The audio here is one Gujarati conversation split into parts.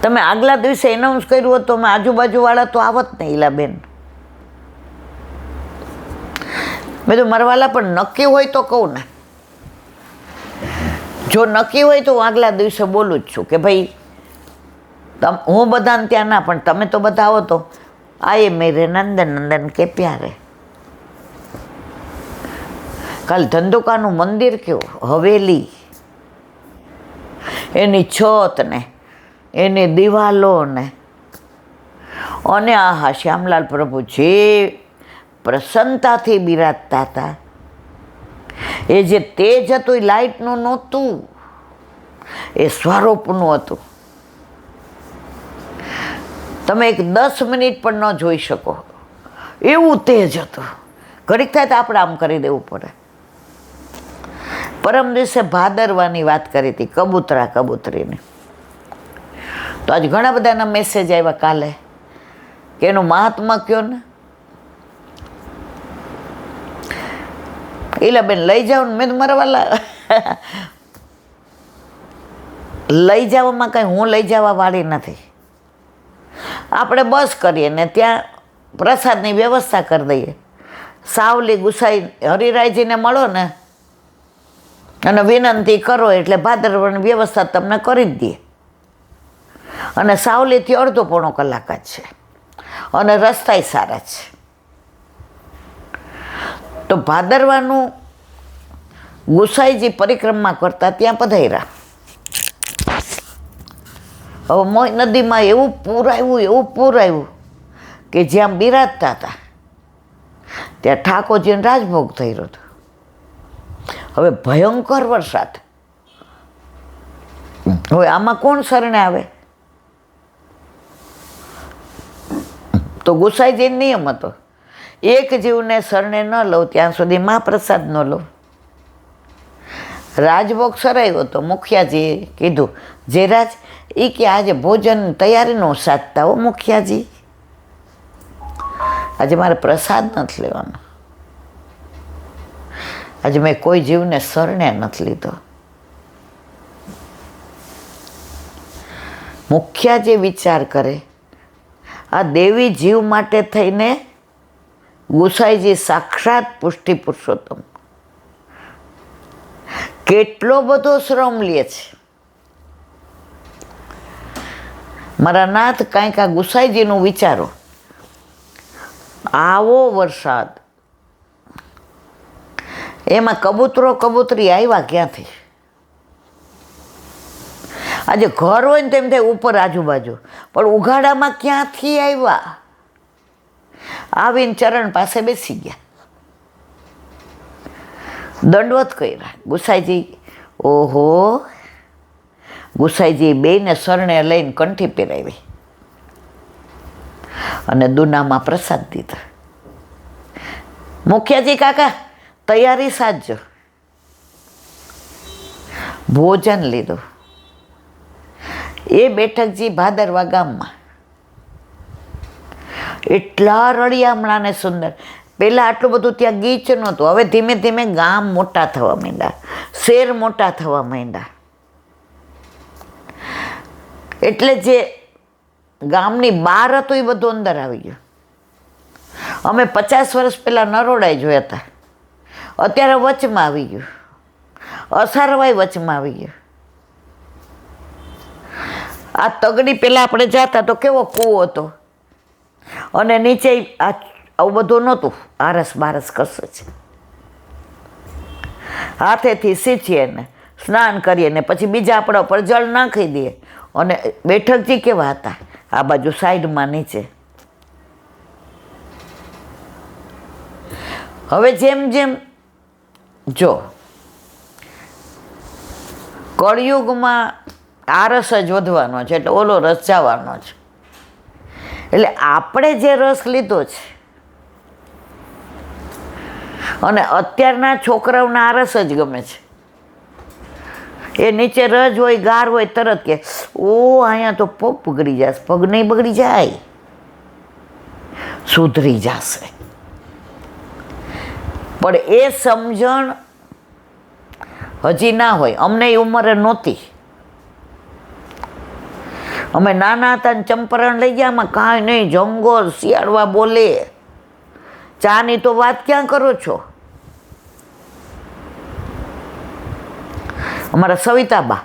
તમે આગલા દિવસે એનાઉન્સ કર્યું હોત તો અમે આજુબાજુવાળા તો આવત ને ઈલાબેન. મેં તો મરવાલા પણ નક્કી હોય તો કહું ને. જો નક્કી હોય તો હું આગલા દિવસે બોલું જ છું કે ભાઈ હું બધાને ત્યાં ના, પણ તમે તો બધા આવો તો આયે મેરે નંદન નંદન કે પ્યારે. કાલ ધંધુકાનું મંદિર કેવું, હવેલી, એની છત ને એની દિવાલો ને, અને આહા શ્યામલાલ પ્રભુ જે પ્રસન્નતાથી બિરાજતા હતા, એ જે તેજ હતું એ લાઇટનું નહોતું, એ સ્વરૂપનું હતું. તમે એક 10 મિનિટ પણ ન જોઈ શકો એવું તેજ હતું. ઘડીક થાય તો આપણે આમ કરી દેવું પડે. પરમ દિવસે ભાદરવાની વાત કરી હતી, કબૂતરા કબૂતરીની. તો આજ ઘણા બધાના મેસેજ આવ્યા કાલે કે એનું મહાત્મા કયો ને. એલા બેન લઈ જાઓ ને. મેં મારા વાલા લઈ જવામાં કંઈ હું લઈ જવા વાળી નથી. આપણે બસ કરીએ ને ત્યાં પ્રસાદની વ્યવસ્થા કરી દઈએ. સાવલી ગુસાઈ હરિરાયજીને મળો ને અને વિનંતી કરો એટલે ભાદરવાની વ્યવસ્થા તમને કરી જ દઈએ. અને સાવલીથી અડધો પોણો કલાક જ છે અને રસ્તાય સારા છે. તો ભાદરવાનું ગુસાઈજી પરિક્રમા કરતા ત્યાં પધાર્યા. હવે મોય નદીમાં એવું પૂર આવ્યું કે જ્યાં બિરાજતા હતા ત્યાં ઠાકોરજીને રાજભોગ થઈ રહ્યો હતો. હવે ભયંકર વરસાદ. હવે આમાં કોણ શરણે આવે? તો ગુસાઈજી નિયમ હતો, એક જીવને શરણે ન લઉં ત્યાં સુધી મહાપ્રસાદ ન લઉં. રાજભોગ સરાયો તો મુખિયાજીએ કીધું, જેરાજ એ કે આજે ભોજન તૈયારીનો સાધતા હો મુખિયાજી, આજે મારે પ્રસાદ નથી લેવાનો, આજે મેં કોઈ જીવને શરણે નથી લીધો. મુખિયાજી વિચાર કરે, આ દેવી જીવ માટે થઈને ગુસાઈજી સાક્ષાત પુષ્ટિ પુરુષોત્તમ કેટલો બધો શ્રમ લે છે. મારા નાથ કાંઈક આ ગુસાઈજીનું વિચારો. આવો વરસાદ, એમાં કબૂતરો કબૂતરી આવ્યા ક્યાંથી? આજે ઘર હોય ને તેમ થાય ઉપર આજુબાજુ, પણ ઉઘાડામાં ક્યાંથી આવ્યા? આવીને ચરણ પાસે બેસી ગયા, દંડવત કર્યા. ગુસાઈજી, ઓહો, ગુસાઈજી બેયને શરણે લઈને કંઠી પહેરાવી અને દુનામાં પ્રસાદ દીધા. મુખિયાજી કાકા તૈયારી સાધજો. ભોજન લીધું. એ બેઠકજી ભાદરવા ગામમાં એટલા રળિયામણાને સુંદર. પહેલાં આટલું બધું ત્યાં ગીચ નહોતું, હવે ધીમે ધીમે ગામ મોટા થવા માંડ્યા, શહેર મોટા થવા માંડ્યા. એટલે જે ગામની બહાર હતું એ બધું અંદર આવી ગયું. અમે 50 વર્ષ પહેલાં નરોડાઈ જોયા હતા, અત્યારે વચમાં આવી ગયું. અસારવાય વચમાં આવી ગયું. આ તગડી પહેલાં આપણે જતા તો કેવો કૂવો હતો અને નીચે આવું બધું નહોતું, આરસ બારસ કશું છે. હાથેથી સીંચીએ ને સ્નાન કરીએ ને પછી બીજા આપણા ઉપર જળ નાખી દઈએ. અને બેઠકજી કેવા હતા, આ બાજુ સાઈડમાં નીચે. હવે જેમ જેમ જો કળિયુગમાં આ રસ જ વધવાનો છે એટલે ઓલો રસ જવાનો છે. એટલે આપણે જે રસ લીધો છે અને અત્યારના છોકરાઓને આ રસ જ ગમે છે. એ નીચે રજ હોય ગાર હોય તરત કે ઓ અહીંયા તો પગ બગડી જશે. પગ નહીં બગડી જાય, સુધરી જશે. પણ એ સમજણ હજી ના હોય. અમને એ ઉંમરે નહોતી. અમે નાના હતા ને ચંપરણ લઈ ગયા, આમાં કાંઈ નહીં, જંગલ, શિયાળવા બોલે, ચાની તો વાત ક્યાં કરો છો. અમારા સવિતાબા,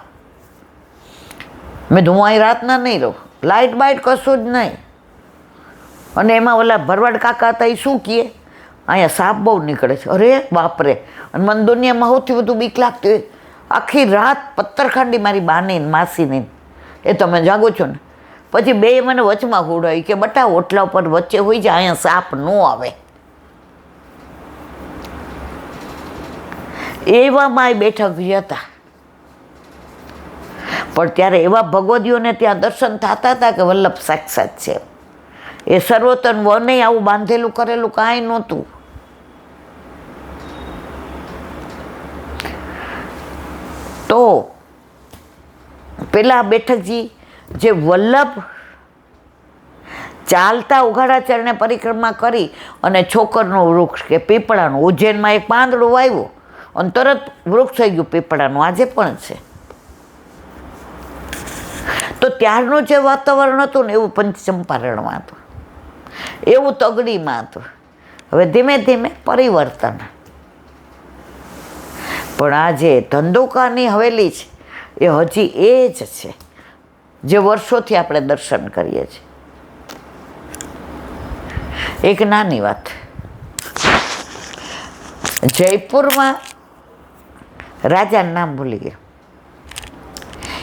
મેં હું અહીં રાતના નહીં રહું, લાઇટ બાઇટ કશું જ નહીં. અને એમાં ઓલા ભરવાડ કાકા હતા, એ શું કહે, અહીંયા સાપ બહુ નીકળે છે. અરે બાપરે. અને મને દુનિયામાં સૌથી વધુ બીક લાગતી હોય, આખી રાત પત્તરખાંડી મારી બાની માસીની, એ તમે જાગો છો ને, પછી બે મને વચમાં હુડાવી કે બટા ઓટલા ઉપર વચ્ચે હોય જાય, અહીંયા સાપ ન આવે. એવામાં એ બેઠક હતા. પણ ત્યારે એવા ભગવદીઓને ત્યાં દર્શન થતા હતા કે વલ્લભ સાક્ષાત છે. એ સર્વોત્તમ વને આવું બાંધેલું કરેલું કાંઈ નહોતું. તો પેલા બેઠકજી જે વલ્લભ ચાલતા ઉઘાડા ચરણે પરિક્રમા કરી અને છોકરનું વૃક્ષ કે પીપળાનું, ઉજ્જૈનમાં એક પાંદડું વાવ્યું અને તરત વૃક્ષ થઈ ગયું પીપળાનું, આજે પણ છે. તો ત્યારનું જે વાતાવરણ હતું ને એવું પંચચંપારણમાં હતું, એવું તગડીમાં હતું. હવે ધીમે ધીમે પરિવર્તન. પણ આ જે ધંધુકાની હવેલી છે એ હજી એ જ છે જે વર્ષોથી આપણે દર્શન કરીએ છીએ. એક નાની વાત, જયપુરમાં રાજાનું નામ ભૂલી ગયા,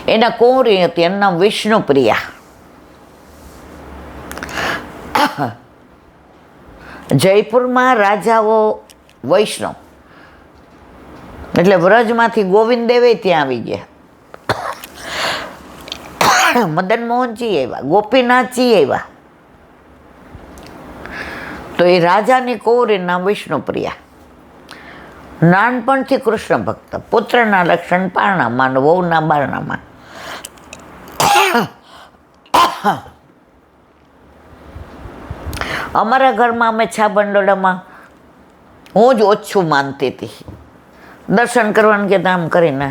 એના કુંવરી હતી, એનું નામ વિષ્ણુપ્રિયા. જયપુરમાં રાજાઓ વૈષ્ણવ, એટલે વ્રજમાંથી ગોવિંદ દેવે ત્યાં આવી ગયા, મદન મોહનજી આવ્યા, ગોપીનાથજી આવ્યા. તો એ રાજાની કુંવરીનું નામ વિષ્ણુપ્રિયા. નાનપણથી કૃષ્ણ ભક્ત, પુત્રના લક્ષણ પારણામાં, વહુના બારણામાં. અમારા ઘરમાં અમે છાબંડોળામાં હું જ ઓછું માનતી હતી. દર્શન કરવાનું કે આમ કરીને,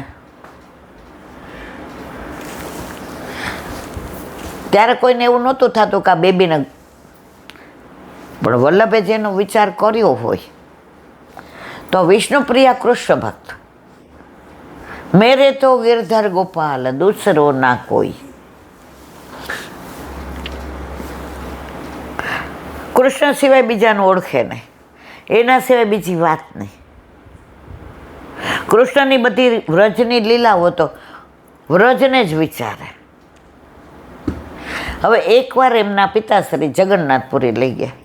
ત્યારે કોઈને એવું નહોતું થતું કે આ બેબીને, પણ વલ્લભે જેનો વિચાર કર્યો હોય તો વિષ્ણુપ્રિયા કૃષ્ણ ભક્ત. મેરે તો ગિરધર ગોપાલ દૂસરો ના કોઈ. કૃષ્ણ સિવાય બીજાને ઓળખે નહીં, એના સિવાય બીજી વાત નહીં. કૃષ્ણની બધી વ્રજની લીલાઓ તો વ્રજને જ વિચારે. હવે એકવાર એમના પિતાશ્રી જગન્નાથપુરી લઈ ગયા,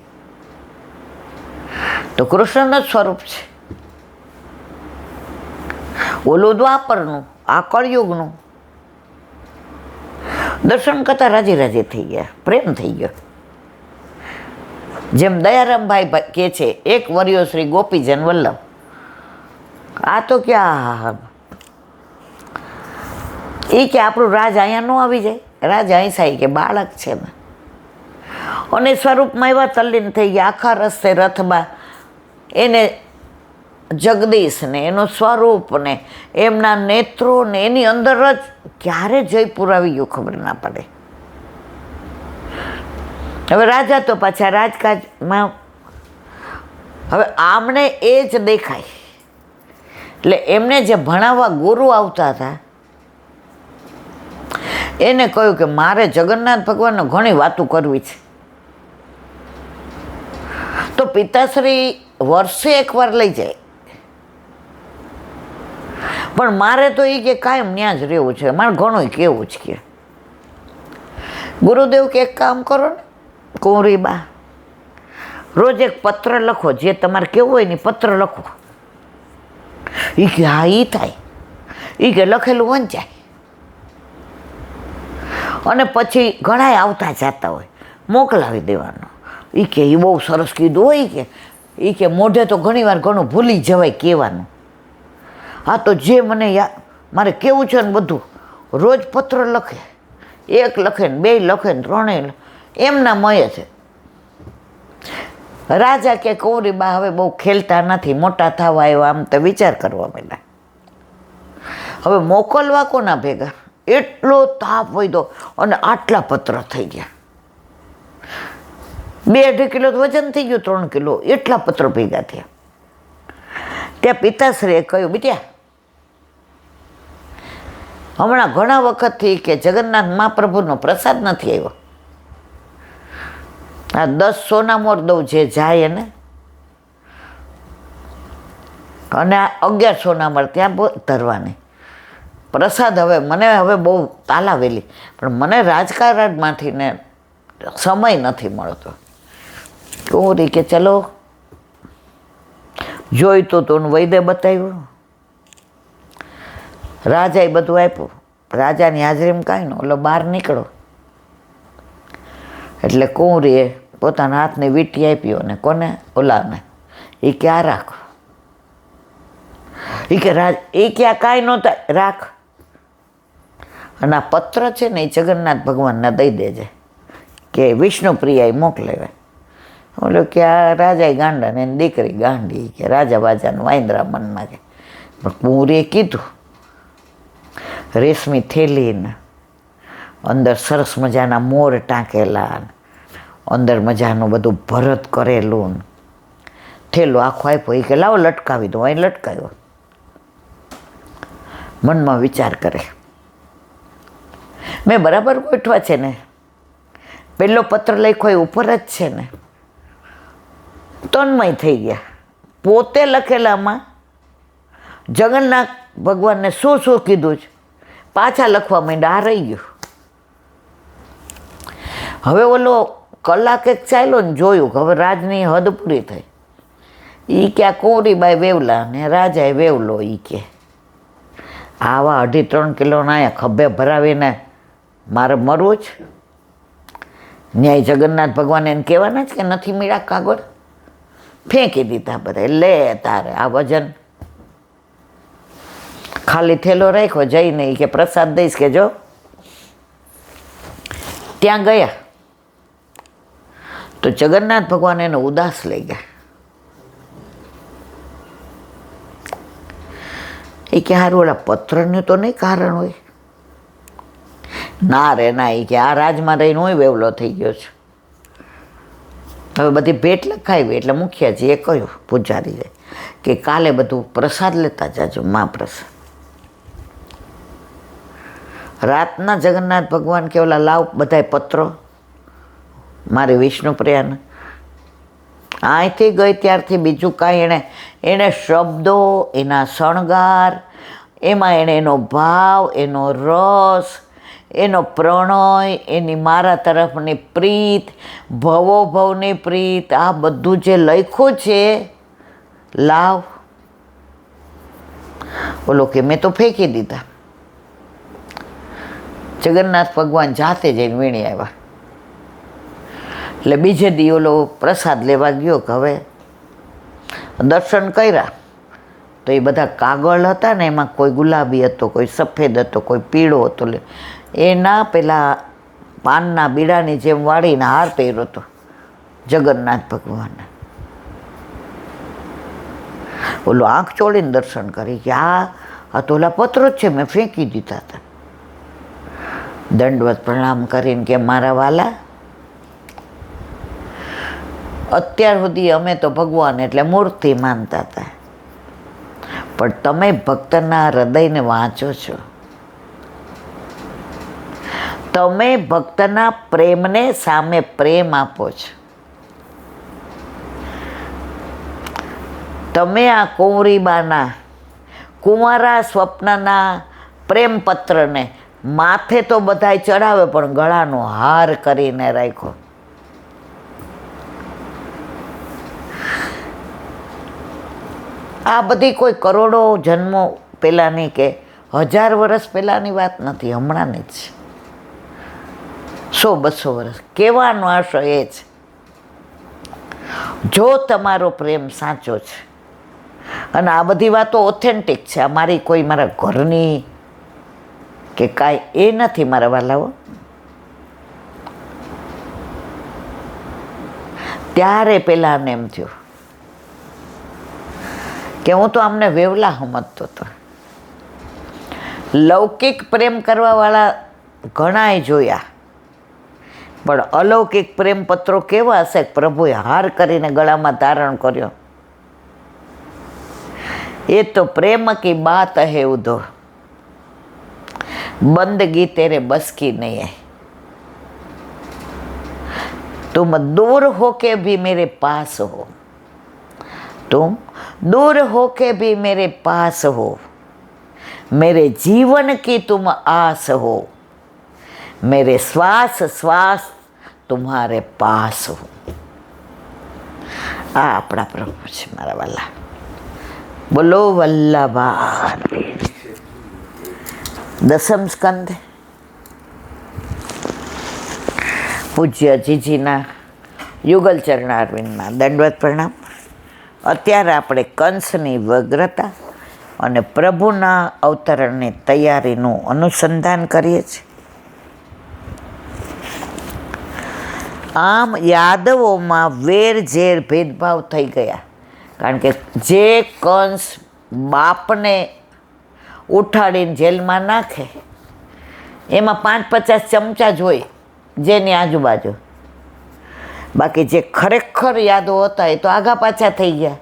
તો કૃષ્ણનું જ સ્વરૂપ છે. ઓલું દ્વાપરનું, આ કળયુગનું. દર્શન કરતા રાજી રાજી થઈ ગયા, પ્રેમ થઈ ગયો. જેમ દયારામભાઈ કહે છે, એક વર્યો શ્રી ગોપીજન વલ્લભ. આ તો ક્યાં એ કે આપણું રાજ અહીંયા ન આવી જાય, રાજ અહીં સાઈ કે બાળક છે ને. અને સ્વરૂપમાં એવા તલ્લીન થઈ ગયા, આખા રસ્તે રથમાં એને જગદીશ ને એનું સ્વરૂપ ને એમના નેત્રો ને એની અંદર જ ક્યારે જયપુર આવી ગયું ખબર ના પડે. હવે રાજા તો પાછા રાજકાજમાં, હવે આમને એ જ દેખાય. એટલે એમને જે ભણાવવા ગુરુ આવતા હતા એને કહ્યું કે મારે જગન્નાથ ભગવાનને ઘણી વાતો કરવી છે. તો પિતાશ્રી વર્ષે એકવાર લઈ જાય, પણ મારે તો એ કે કાયમ ત્યાં જ રહેવું છે, મારે ઘણું કેવું જ કે. ગુરુદેવ કે એક કામ કરો ને કુંવરી બા, રોજ એક પત્ર લખો, જે તમારે કેવું હોય ને પત્ર લખો. એ કે હા એ થાય. એ કે લખેલું વંચાય. અને પછી ઘણાય આવતા જતા હોય, મોકલાવી દેવાનો. એ કે એ બહુ સરસ કીધું હોય કે, એ કે મોઢે તો ઘણી વાર ઘણું ભૂલી જવાય કહેવાનું. હા તો જે મને મારે કેવું છે ને બધું રોજ પત્ર લખે, એક લખે ને બે લખે ને ત્રણેય, એમના મય છે. રાજા કે કુંવરી બા હવે બહુ ખેલતા નથી, મોટા થવા આવ્યા, આમ તો વિચાર કરવા માંડ્યા. હવે મોકલવા કોના ભેગા? એટલો તાપ વધ્યો અને આટલા પત્ર થઈ ગયા. 2-2.5 કિલો વજન થઈ ગયું, 3 કિલો, એટલા પત્ર ભેગા થયા. ત્યાં પિતાશ્રીએ કહ્યું, બેટા હમણાં ઘણા વખતથી કે જગન્નાથ મહાપ્રભુનો પ્રસાદ નથી આવ્યો. આ 10 સોનામોર દઉં જે જાય એને, અને આ 11 સોનામોર ત્યાં ધરવાની પ્રસાદ. હવે બહુ તાલાવેલી, પણ મને રાજકારણમાંથી ને સમય નથી મળતો. કોરી કે ચલો જોઈતું તું વૈદે બતાવ્યું. રાજાએ બધું આપ્યું. રાજાની હાજરીમાં કાંઈ ન, ઓલો બહાર નીકળો એટલે કુંવરીએ પોતાના હાથની વીંટી આપી અને કોને, ઓલાને. એ કે આ રાખ. એ કે આ કાંઈ નહોતા, રાખ. અને આ પત્ર છે ને એ જગન્નાથ ભગવાનને દઈ દેજે કે વિષ્ણુપ્રિયાએ મોકલાવે. ઓલો કે આ રાજાએ ગાંડા ને એની દીકરી ગાંડી, કે રાજા બાજાનું વાંદરા મનમાં કે. પણ કુંવરીએ કીધું, રેશમી થેલીને અંદર સરસ મજાના મોર ટાંકેલા, અંદર મજાનું બધું ભરત કરેલું થેલો આખો આપ્યો. એ કે લાવો લટકાવી દો. અહીં લટકાવ્યો. મનમાં વિચાર કરે, મેં બરાબર ગોઠવા છે ને, પહેલો પત્ર લખ્યો એ ઉપર જ છે ને. તન્મય થઈ ગયા. પોતે લખેલામાં જગન્નાથ ભગવાનને શું શું કીધું છે પાછા લખવા માંડ્યા. આ રહી ગયું. હવે ઓલો કલાક એક ચાલ્યો ને જોયું કે હવે રાજની હદ પૂરી થઈ. એ કે આ કુંવરીબાઈ વેવલા ને રાજાએ વેવલો. એ કે આવા 2.5-3 કિલોના અહીંયા ખભે ભરાવીને મારે મરવું જ. ન્યાય જગન્નાથ ભગવાન એને કહેવાના જ કે નથી મીળા કાગળ. ફેંકી દીધા બધા. લે તારે આ વજન. ખાલી થેલો રાખ્યો. જઈને કે પ્રસાદ દઈશ કે જો. ત્યાં ગયા તો જગન્નાથ ભગવાન એને ઉદાસ લઈ ગયા. એ કે હારું ઓલા પત્રનું તો નહીં કારણ હોય. ના રે ના. એ કે આ રાજમાં રહીને હું વેવલો થઈ ગયો છું. હવે બધી ભેટ લખાવી એટલે મુખિયાજીએ કહ્યું પૂજારીએ કે કાલે બધું પ્રસાદ લેતા જાજો, મહાપ્રસાદ. રાતના જગન્નાથ ભગવાન કે ઓલા લાવ બધાય પત્રો મારી વિષ્ણુપ્રિયાને. અહીંથી ગઈ ત્યારથી બીજું કાંઈ એણે શબ્દો, એના શણગાર, એમાં એણે એનો ભાવ, એનો રસ, એનો પ્રણય, એની મારા તરફની પ્રીત, ભવોભવની પ્રીત, આ બધું જે લખ્યું છે લાવ. ઓલો કે મેં તો ફેંકી દીધા. જગન્નાથ ભગવાન જાતે જઈને વીણી આવ્યા. એટલે બીજે દી ઓલો પ્રસાદ લેવા ગયો કે હવે દર્શન કર્યા તો એ બધા કાગળ હતા ને, એમાં કોઈ ગુલાબી હતો, કોઈ સફેદ હતો, કોઈ પીળો હતો. એના પેલા પાનના બીડાની જેમ વાળીને હાર પહેર્યો હતો જગન્નાથ ભગવાને. ઓલો આંખ ચોળીને દર્શન કરી કે આ તો ઓલા પત્રો જ છે, મેં ફેંકી દીધા હતા. દંડવત પ્રણામ કરીને કે મારા વાલા, અત્યાર સુધી અમે તો ભગવાન એટલે મૂર્તિ માનતા હતા, પણ તમે ભક્તના હૃદયને વાંચો છો. તમે ભક્તના પ્રેમને સામે પ્રેમ આપો છો. તમે આ કુંવરીબાના કુંવારા સ્વપ્નના પ્રેમપત્રને માથે તો બધાય ચડાવે પણ ગળાનો હાર કરીને રાખ્યો. આ બધી કોઈ કરોડો જન્મો પહેલાંની કે 1000 વર્ષ પહેલાંની વાત નથી, હમણાંની જ. 100-200 વર્ષ કહેવાનો આશય એ છે, જો તમારો પ્રેમ સાચો છે અને આ બધી વાતો ઓથેન્ટિક છે, આ મારી કોઈ મારા ઘરની કે કાંઈ એ નથી મારા વાલાઓ, ત્યારે પહેલાં એમ થયું કે હું તો આમને વેવલા સમજતો હતો. લૌકિક પ્રેમ કરવાવાળા ઘણાય જોયા, પણ અલૌકિક પ્રેમ પત્રો કેવા હશે? પ્રભુએ હાર કરીને ગળામાં ધારણ કર્યો. એ તો પ્રેમ કી બાત હે ઉધો, બંદગી તેરે બસ की नहीं है. तुम दूर होके भी मेरे पास हो, तुम दूर होके भी मेरे पास हो, मेरे जीवन की तुम आस हो, मेरे श्वास श्वास तुम्हारे पास हो. આ આપણા પ્રભુ છે મારા વાલા. બોલો વલ્લભા. દસમ સ્કંદ. પૂજ્ય જીજીના યુગલ ચરણારવિંદના દંડવત પ્રણામ. અત્યારે આપણે કંસની વ્યગ્રતા અને પ્રભુના અવતરણની તૈયારીનું અનુસંધાન કરીએ છીએ. આમ યાદવોમાં વેર ઝેર ભેદભાવ થઈ ગયા, કારણ કે જે કંસ બાપને ઉઠાડીને જેલમાં નાખે એમાં 5-50 ચમચા જ હોય જેની આજુબાજુ, બાકી જે ખરેખર યાદો હતા એ તો આગા પાછા થઈ ગયા.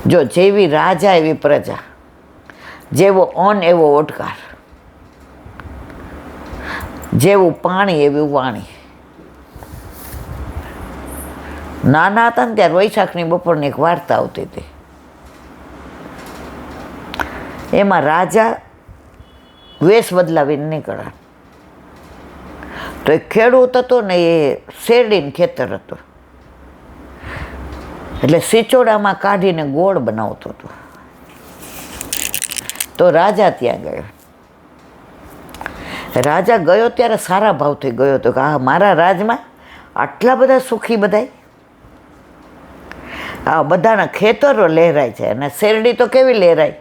જો જેવી રાજા એવી પ્રજા, જેવો અન્ન એવો ઓડકાર, જેવું પાણી એવું વાણી. નાના હતા ને ત્યારે વૈશાખની બપોરની એક વાર્તા આવતી હતી. એમાં રાજા વેશ બદલાવીને નીકળ્યા. તો એક ખેડૂત હતો ને, એ શેરડીનું ખેતર હતું, એટલે સિચોડામાં કાઢીને ગોળ બનાવતો હતો. તો રાજા ત્યાં ગયો. રાજા ગયો ત્યારે સારા ભાવથી ગયો હતો કે આ મારા રાજમાં આટલા બધા સુખી બધાય, આ બધાના ખેતરો લહેરાય છે, અને શેરડી તો કેવી લહેરાય,